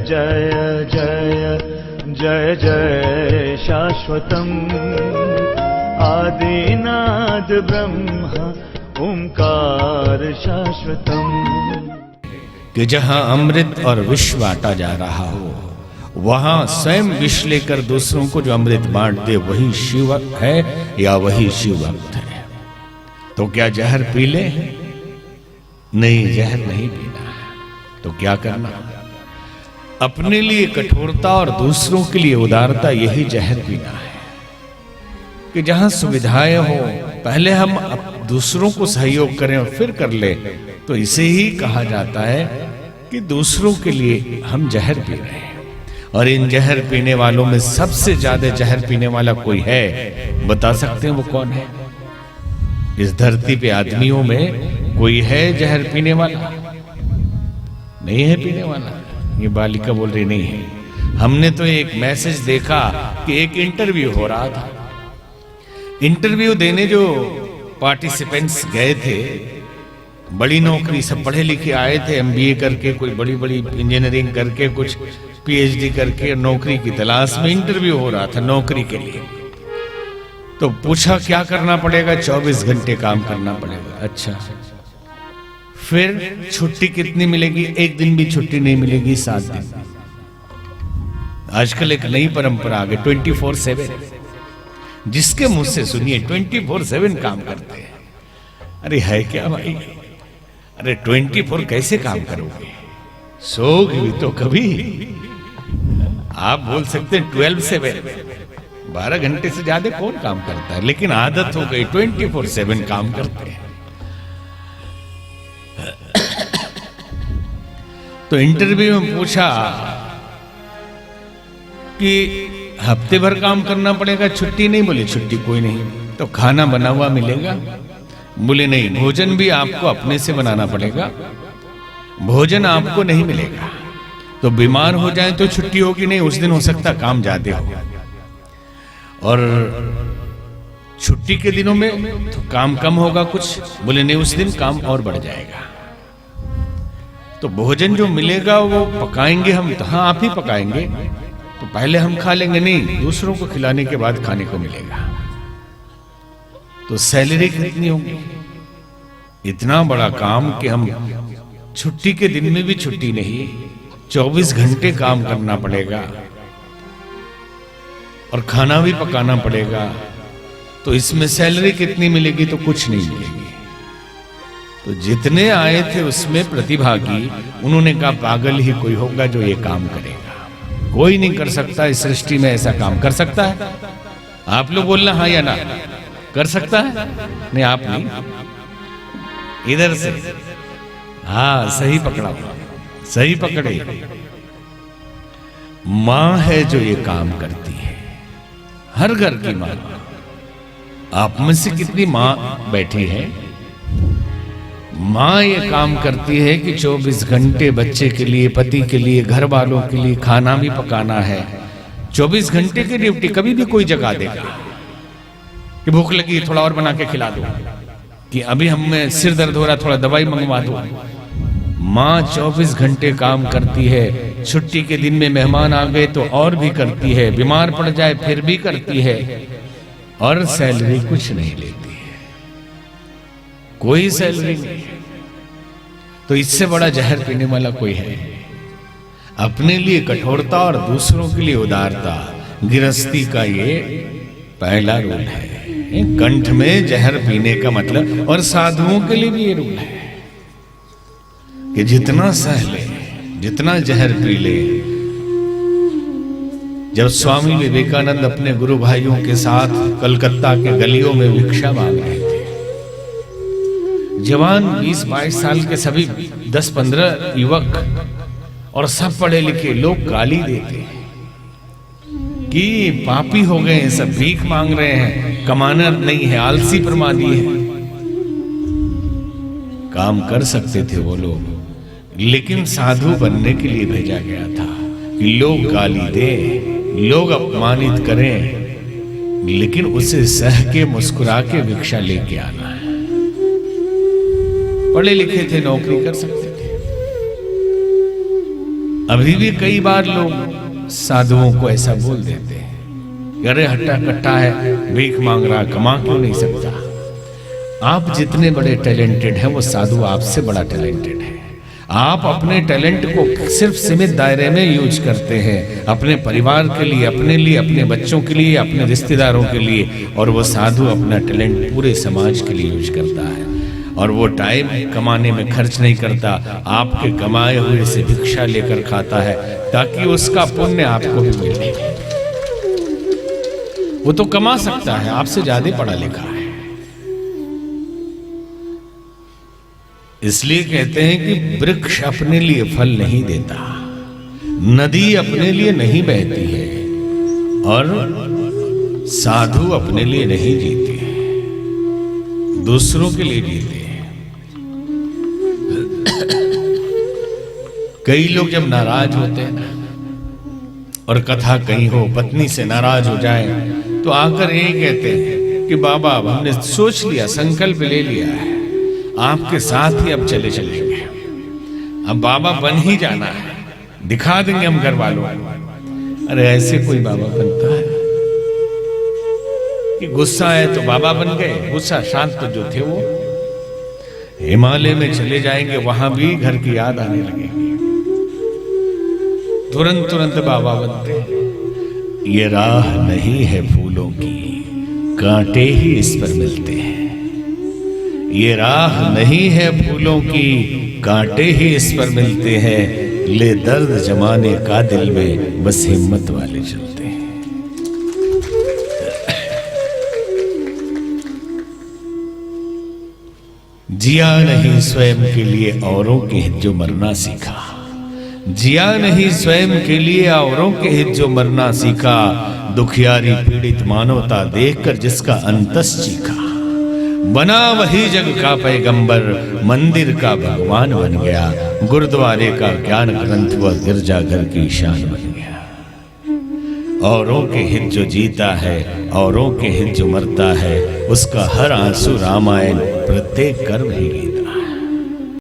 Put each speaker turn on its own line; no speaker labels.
जय जय जय जय शाश्वतम् आदिनाद ब्रह्म ओंकार शाश्वतम्।
कि जहां अमृत और विष बांटा जा रहा हो, वहां स्वयं विष लेकर दूसरों को जो अमृत बांट दे वही शिव है या वही शिव भक्त है। तो क्या जहर पी ले? नहीं, जहर नहीं पीना है। तो क्या करना? अपने लिए कठोरता और दूसरों के लिए उदारता, यही जहर पीना है। कि जहां सुविधाएं हो, पहले हम दूसरों को सहयोग करें और फिर कर ले, तो इसे ही कहा जाता है कि दूसरों के लिए हम जहर पी रहे हैं। और इन जहर पीने वालों में सबसे ज्यादा जहर पीने वाला कोई है, बता सकते हैं वो कौन है? इस धरती पे आदमियों में कोई है जहर पीने वाला? नहीं है पीने वाला। ये बालिका बोल रही नहीं है। हमने तो एक मैसेज देखा कि एक इंटरव्यू हो रहा था। इंटरव्यू देने जो पार्टिसिपेंट्स गए थे, बड़ी नौकरी, सब पढ़े लिखे आए थे, एमबीए करके, कोई बड़ी बड़ी इंजीनियरिंग करके, कुछ पीएचडी करके, नौकरी की तलाश में इंटरव्यू हो रहा था नौकरी के लिए। तो पूछा क्या करना पड़ेगा? 24 घंटे काम करना पड़ेगा। अच्छा, फिर छुट्टी कितनी मिलेगी? एक दिन भी छुट्टी नहीं मिलेगी, 7 दिन। आजकल एक नई परंपरा आ गई, 24/7। जिसके मुंह से सुनिए 24/7 काम करते हैं। अरे है क्या भाई? अरे 24 कैसे काम करोगे? सोओगे भी तो कभी। आप बोल सकते हैं 12/7, 12 घंटे से ज्यादा कौन काम करता है, लेकिन आदत हो गई 24/7 काम करते हैं। तो इंटरव्यू में पूछा कि हफ्ते भर काम करना पड़ेगा, छुट्टी नहीं? बोले छुट्टी कोई नहीं। तो खाना बना हुआ मिलेगा? बोले नहीं, भोजन भी आपको अपने से बनाना पड़ेगा, भोजन आपको नहीं मिलेगा। तो बीमार हो जाए तो छुट्टी होगी नहीं, उस दिन हो सकता काम ज्यादा हो। और छुट्टी के दिनों में तो काम कम होगा कुछ? बोले नहीं, उस दिन काम और बढ़ जाएगा। तो भोजन जो मिलेगा वो पकाएंगे हम? तो हाँ, आप ही पकाएंगे। तो पहले हम खा लेंगे? नहीं, दूसरों को खिलाने के बाद खाने को मिलेगा। तो सैलरी कितनी होगी? इतना बड़ा काम कि हम छुट्टी के दिन में भी छुट्टी नहीं, 24 घंटे काम करना पड़ेगा और खाना भी पकाना पड़ेगा। तो इसमें सैलरी कितनी मिलेगी? तो कुछ नहीं मिलेगी। तो जितने आए थे उसमें प्रतिभागी, उन्होंने कहा पागल ही कोई होगा जो ये काम करेगा। कोई नहीं कर सकता इस सृष्टि में ऐसा काम। कर सकता है? आप लोग बोलना हाँ या ना। कर सकता है? नहीं, आप नहीं। इधर से हाँ, सही पकड़ा, सही पकड़े। मां है जो ये काम करती है, हर घर की मां। आप में से कितनी मां बैठी है? मां ये काम करती है कि 24 घंटे बच्चे के लिए, पति के लिए, घर वालों के लिए खाना भी पकाना है। 24 घंटे की ड्यूटी। कभी भी कोई जगा देगा कि भूख लगी, थोड़ा और बना के खिला दो, कि अभी हमें सिर दर्द हो रहा, थोड़ा दवाई मंगवा दो। मां 24 घंटे काम करती है। छुट्टी के दिन में मेहमान आ गए तो और भी करती है, बीमार पड़ जाए फिर भी करती है, और सैलरी कुछ नहीं लेती है, कोई सैलरी नहीं। तो इससे बड़ा जहर पीने वाला कोई है? अपने लिए कठोरता और दूसरों के लिए उदारता, गृहस्थी का ये पहला रूल है। कंठ में जहर पीने का मतलब, और साधुओं के लिए भी ये रूल है कि जितना सह ले, जितना जहर पी ले। जब स्वामी विवेकानंद अपने गुरु भाइयों के साथ कलकत्ता के गलियों में भिक्षा मांग रहे थे, जवान 20-22 साल के सभी 10-15 युवक और सब पढ़े लिखे लोग गाली देते कि पापी हो गए हैं, सब भीख मांग रहे हैं, कमाना नहीं है, आलसी प्रमादी है। काम कर सकते थे वो लोग, लेकिन साधु बनने के लिए भेजा गया था कि लोग गाली दे, लोग अपमानित करें, लेकिन उसे सह के मुस्कुरा के भिक्षा लेके आना है। पढ़े लिखे थे, नौकरी कर सकते थे। अभी भी कई बार लोग साधुओं को ऐसा बोल देते हैं, अरे हट्टा कट्टा है, भीख मांग रहा, कमा क्यों नहीं सकता। आप जितने बड़े टैलेंटेड हैं वो साधु आपसे बड़ा टैलेंटेड है। आप अपने टैलेंट को सिर्फ सीमित दायरे में यूज करते हैं, अपने परिवार के लिए, अपने लिए, अपने बच्चों के लिए, अपने रिश्तेदारों के लिए, और वो साधु अपना टैलेंट पूरे समाज के लिए यूज करता है। और वो टाइम कमाने में खर्च नहीं करता, आपके कमाए हुए से भिक्षा लेकर खाता है ताकि उसका पुण्य आपको भी मिले। वो तो कमा सकता है, आपसे ज्यादा पढ़ा लिखा है। इसलिए कहते हैं कि वृक्ष अपने लिए फल नहीं देता, नदी अपने लिए नहीं बहती है, और साधु अपने लिए नहीं जीते, दूसरों के लिए जीते हैं। कई लोग जब नाराज होते हैं ना, और कथा कहीं हो, पत्नी से नाराज हो जाए, तो आकर यही कहते हैं कि बाबा अब हमने सोच लिया, संकल्प ले लिया है, आपके साथ ही अब चले चलेंगे, अब बाबा बन ही जाना है, दिखा देंगे हम घर वालों। अरे ऐसे कोई बाबा बनता है कि गुस्सा है तो बाबा बन गए, गुस्सा शांत तो जो थे वो हिमालय में चले जाएंगे, वहां भी घर की याद आने लगेगी, तुरंत तुरंत बाबा बनते हैं। ये राह नहीं है फूलों की, कांटे ही इस पर मिलते हैं। ये राह नहीं है फूलों की, कांटे ही इस पर मिलते हैं। ले दर्द जमाने का दिल में, बस हिम्मत वाले चलते हैं। जिया नहीं स्वयं के लिए औरों के हित जो मरना सीखा, जिया नहीं स्वयं के लिए औरों के हित जो मरना सीखा। दुखियारी पीड़ित मानवता देखकर जिसका अंतस चीखा, बना वही जग का पैगंबर, मंदिर का भगवान बन गया। गुरुद्वारे का ज्ञान ग्रंथ व गिरजाघर की शान बन गया। औरों के हित जो जीता है, औरों के हित जो मरता है, उसका हर आंसू रामायण, प्रत्येक कर्म ही गीता।